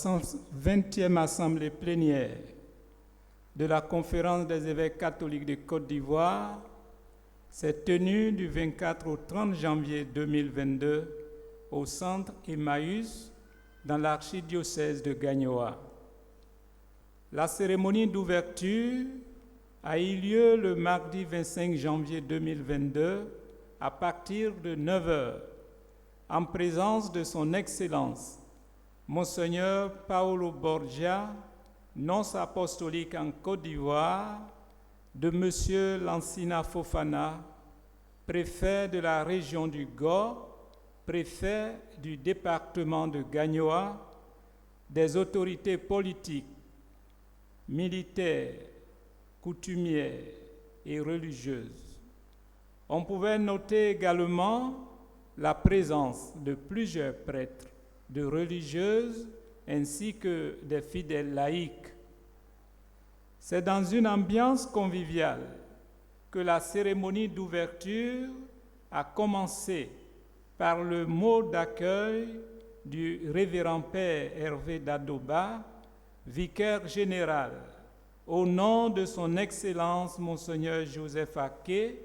20e Assemblée plénière de la Conférence des évêques catholiques de Côte d'Ivoire s'est tenue du 24 au 30 janvier 2022 au centre Emmaüs dans l'archidiocèse de Gagnoa. La cérémonie d'ouverture a eu lieu le mardi 25 janvier 2022 à partir de 9h en présence de son Excellence Monseigneur Paolo Borgia, nonce apostolique en Côte d'Ivoire, de Monsieur Lansina Fofana, préfet de la région du Gor, préfet du département de Gagnoa, des autorités politiques, militaires, coutumières et religieuses. On pouvait noter également la présence de plusieurs prêtres, de religieuses ainsi que des fidèles laïcs. C'est dans une ambiance conviviale que la cérémonie d'ouverture a commencé par le mot d'accueil du révérend Père Hervé Dadoba, vicaire général, au nom de son Excellence Monseigneur Joseph Aké,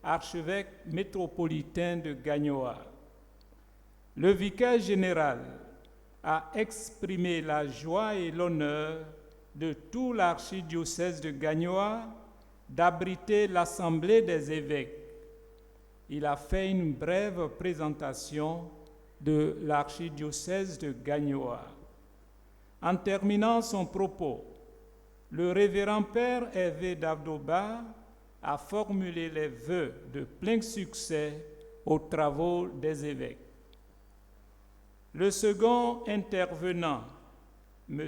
archevêque métropolitain de Gagnoa. Le vicaire général a exprimé la joie et l'honneur de tout l'archidiocèse de Gagnoa d'abriter l'Assemblée des évêques. Il a fait une brève présentation de l'archidiocèse de Gagnoa. En terminant son propos, le révérend Père Hervé Dadoba a formulé les vœux de plein succès aux travaux des évêques. Le second intervenant, M.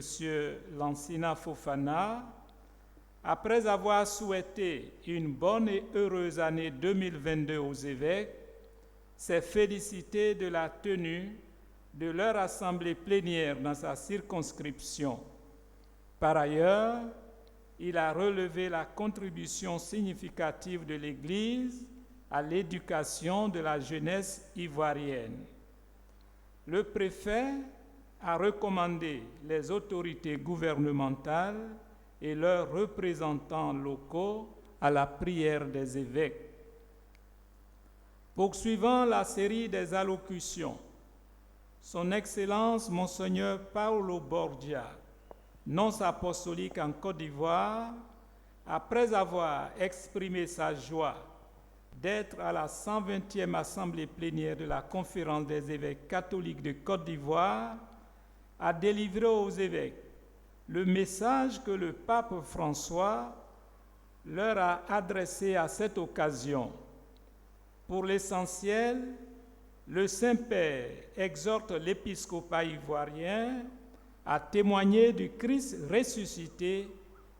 Lansina Fofana, après avoir souhaité une bonne et heureuse année 2022 aux évêques, s'est félicité de la tenue de leur assemblée plénière dans sa circonscription. Par ailleurs, il a relevé la contribution significative de l'Église à l'éducation de la jeunesse ivoirienne. Le préfet a recommandé les autorités gouvernementales et leurs représentants locaux à la prière des évêques. Poursuivant la série des allocutions, Son Excellence Monseigneur Paolo Borgia, nonce apostolique en Côte d'Ivoire, après avoir exprimé sa joie d'être à la 120e Assemblée plénière de la Conférence des évêques catholiques de Côte d'Ivoire, a délivré aux évêques le message que le pape François leur a adressé à cette occasion. Pour l'essentiel, le Saint-Père exhorte l'épiscopat ivoirien à témoigner du Christ ressuscité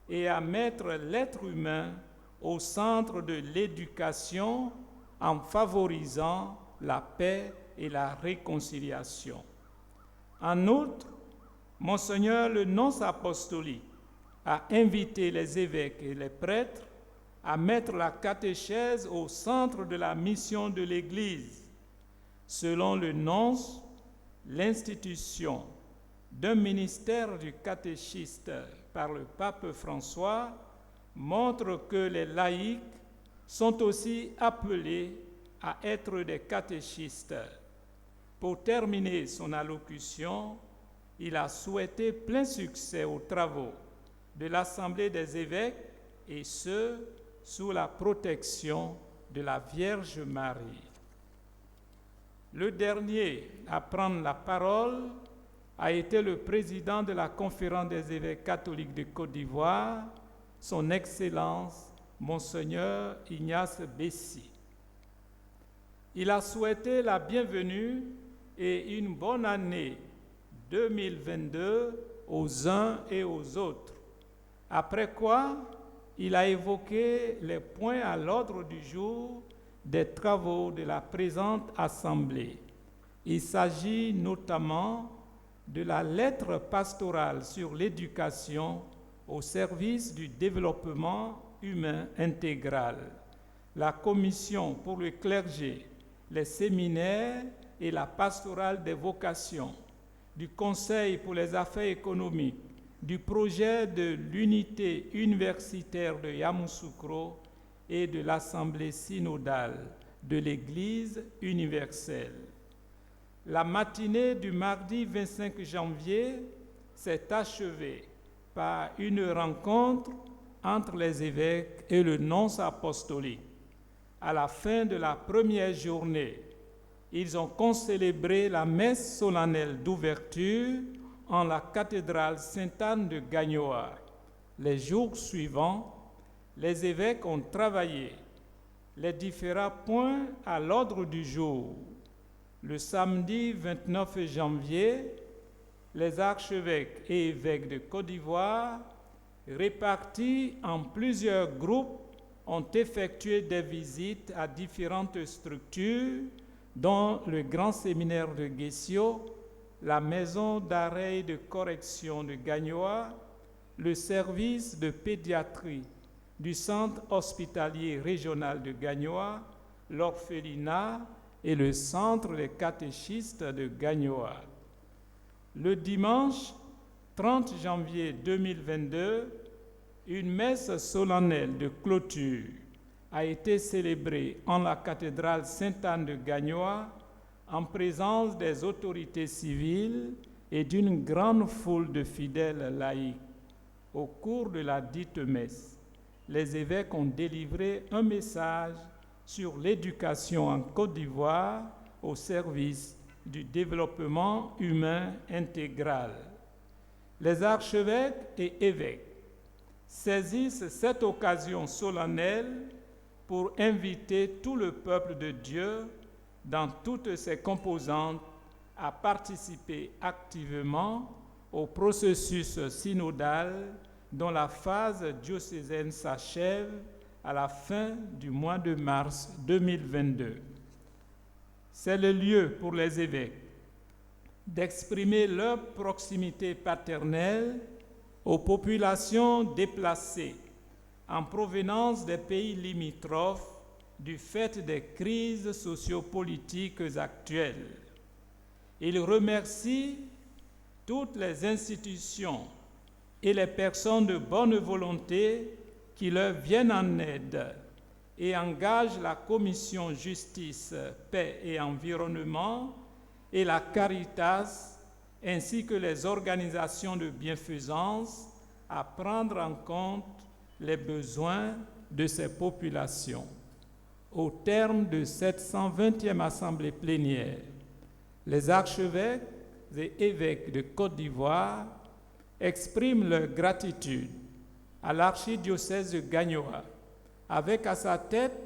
et à mettre l'être humain au centre de l'éducation en favorisant la paix et la réconciliation. En outre, Monseigneur le nonce apostolique a invité les évêques et les prêtres à mettre la catéchèse au centre de la mission de l'Église. Selon le nonce, l'institution d'un ministère du catéchiste par le pape François montre que les laïcs sont aussi appelés à être des catéchistes. Pour terminer son allocution, il a souhaité plein succès aux travaux de l'Assemblée des évêques et ce, sous la protection de la Vierge Marie. Le dernier à prendre la parole a été le président de la Conférence des évêques catholiques de Côte d'Ivoire, Son Excellence Monseigneur Ignace Bessi. Il a souhaité la bienvenue et une bonne année 2022 aux uns et aux autres, après quoi il a évoqué les points à l'ordre du jour des travaux de la présente Assemblée. Il s'agit notamment de la lettre pastorale sur l'éducation au service du développement humain intégral, la commission pour le clergé, les séminaires et la pastorale des vocations, du Conseil pour les affaires économiques, du projet de l'unité universitaire de Yamoussoukro et de l'Assemblée synodale de l'Église universelle. La matinée du mardi 25 janvier s'est achevée par une rencontre entre les évêques et le nonce apostolique. À la fin de la première journée, ils ont concélébré la messe solennelle d'ouverture en la cathédrale Sainte-Anne de Gagnoa. Les jours suivants, les évêques ont travaillé les différents points à l'ordre du jour. Le samedi 29 janvier, les archevêques et évêques de Côte d'Ivoire, répartis en plusieurs groupes, ont effectué des visites à différentes structures, dont le Grand Séminaire de Guessio, la Maison d'arrêt et de correction de Gagnoa, le service de pédiatrie du Centre hospitalier régional de Gagnoa, l'orphelinat et le Centre des catéchistes de Gagnoa. Le dimanche 30 janvier 2022, une messe solennelle de clôture a été célébrée en la cathédrale Sainte-Anne de Gagnoa en présence des autorités civiles et d'une grande foule de fidèles laïcs. Au cours de la dite messe, les évêques ont délivré un message sur l'éducation en Côte d'Ivoire au service du développement humain intégral. Les archevêques et évêques saisissent cette occasion solennelle pour inviter tout le peuple de Dieu dans toutes ses composantes à participer activement au processus synodal dont la phase diocésaine s'achève à la fin du mois de mars 2022. C'est le lieu pour les évêques d'exprimer leur proximité paternelle aux populations déplacées en provenance des pays limitrophes du fait des crises sociopolitiques actuelles. Ils remercient toutes les institutions et les personnes de bonne volonté qui leur viennent en aide et engagent la Commission Justice, Paix et Environnement et la Caritas, ainsi que les organisations de bienfaisance, à prendre en compte les besoins de ces populations. Au terme de cette 120e Assemblée plénière, les archevêques et évêques de Côte d'Ivoire expriment leur gratitude à l'archidiocèse de Gagnoa, avec à sa tête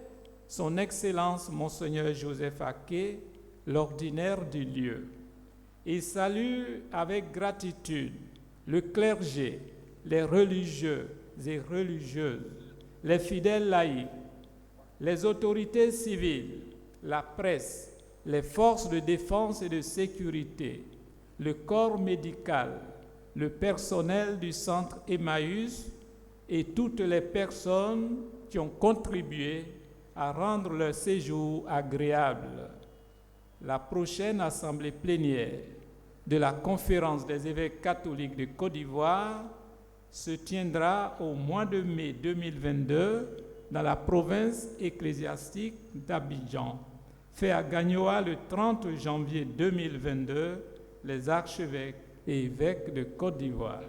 son Excellence Monseigneur Joseph Aké, l'ordinaire du lieu. Ils saluent avec gratitude le clergé, les religieux et religieuses, les fidèles laïcs, les autorités civiles, la presse, les forces de défense et de sécurité, le corps médical, le personnel du centre Emmaüs et toutes les personnes qui ont contribué à rendre leur séjour agréable. La prochaine assemblée plénière de la Conférence des évêques catholiques de Côte d'Ivoire se tiendra au mois de mai 2022 dans la province ecclésiastique d'Abidjan. Fait à Gagnoa le 30 janvier 2022, les archevêques et évêques de Côte d'Ivoire.